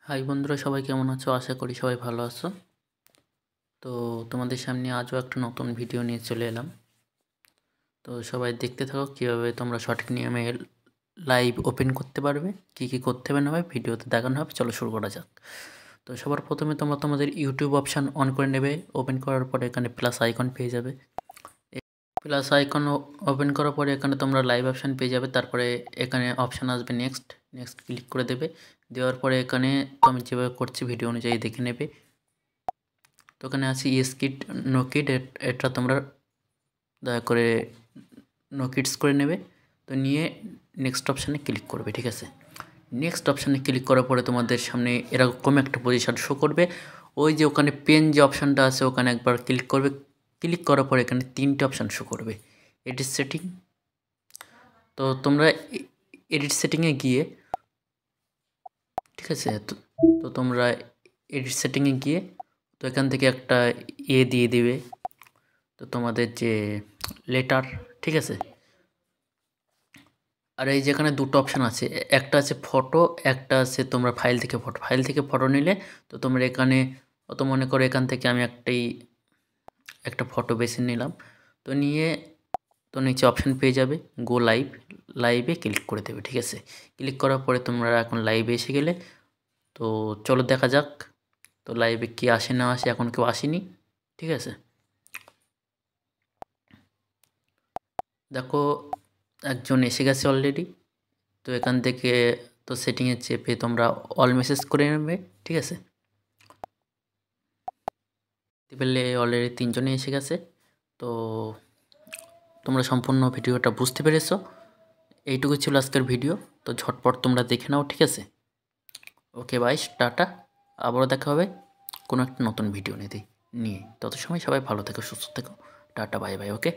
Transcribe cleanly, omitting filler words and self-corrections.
High বন্ধুরা, সবাই কেমন আছো? আশা করি সবাই ভালো আছো। তো তোমাদের সামনে আজও একটা নতুন ভিডিও নিয়ে চলে এলাম। তো সবাই দেখতে থাকো কীভাবে তোমরা সঠিক নিয়মে লাইভ ওপেন করতে পারবে, কী করতে হবে না হবে ভিডিওতে দেখানো হবে। চলো শুরু করা যাক। তো সবার প্রথমে তোমরা তোমাদের ইউটিউব অপশান অন করে নেবে। ওপেন করার পরে এখানে প্লাস আইকন পেয়ে যাবে। প্লাস আইকন ওপেন করার পরে এখানে তোমরা লাইভ অপশান পেয়ে যাবে। তারপরে এখানে অপশান আসবে নেক্সট ক্লিক করে দেবে। দেওয়ার পরে এখানে তো আমি যেভাবে করছি ভিডিও অনুযায়ী দেখে নেবে। তো ওখানে আছে ইয়েস কিট নো কিট, এটা তোমরা দয়া করে নো কিটস করে নেবে। তো নিয়ে নেক্সট অপশানে ক্লিক করবে, ঠিক আছে। নেক্সট অপশানে ক্লিক করার পরে তোমাদের সামনে এরকম একটা পজিশন শো করবে। ওই যে ওখানে পেন যে অপশানটা আছে ওখানে একবার ক্লিক করবে। ক্লিক করার পরে এখানে তিনটে অপশান শো করবে। এডিট সেটিং, তো তোমরা এডিট সেটিংয়ে গিয়ে, ঠিক আছে, তো তোমরা এডিট সেটিংয়ে গিয়ে তো এখান থেকে একটা দিয়ে দিবে, তো তোমাদের যে লেটার, ঠিক আছে। আর এই যেখানে দুটো অপশান আছে, একটা আছে ফটো, একটা আছে তোমরা ফাইল থেকে ফটো নিলে তো তোমরা এখানে অত মনে করো এখান থেকে আমি একটা ফটো বেছে নিলাম। তো নিয়ে তো নিচে অপশান পেয়ে যাবে গো লাইভে ক্লিক করে দেবে, ঠিক আছে। ক্লিক করার পরে তোমরা এখন লাইভে এসে গেলে। তো চলো দেখা যাক তো লাইভে কি আসে না আসে। এখন কেউ আসেনি, ঠিক আছে। দেখো একজন এসে গেছে অলরেডি। তো এখান থেকে তো সেটিংয়ে চেপে তোমরা অল মেসেজ করে নেবে, ঠিক আছে। পেলে অলরেডি তিনজনে এসে গেছে। তো তোমরা সম্পূর্ণ ভিডিওটা বুঝতে পেরেছো। এইটুকু ছিল আজকের ভিডিও। তো ঝটপট তোমরা দেখে নাও, ঠিক আছে। Okay bye, tata. আবারও দেখা হবে কোনো একটা নতুন ভিডিও নিয়ে। তত সময় সবাই ভালো থেকো, সুস্থ থেকো। টাটা, বাই বাই, ওকে।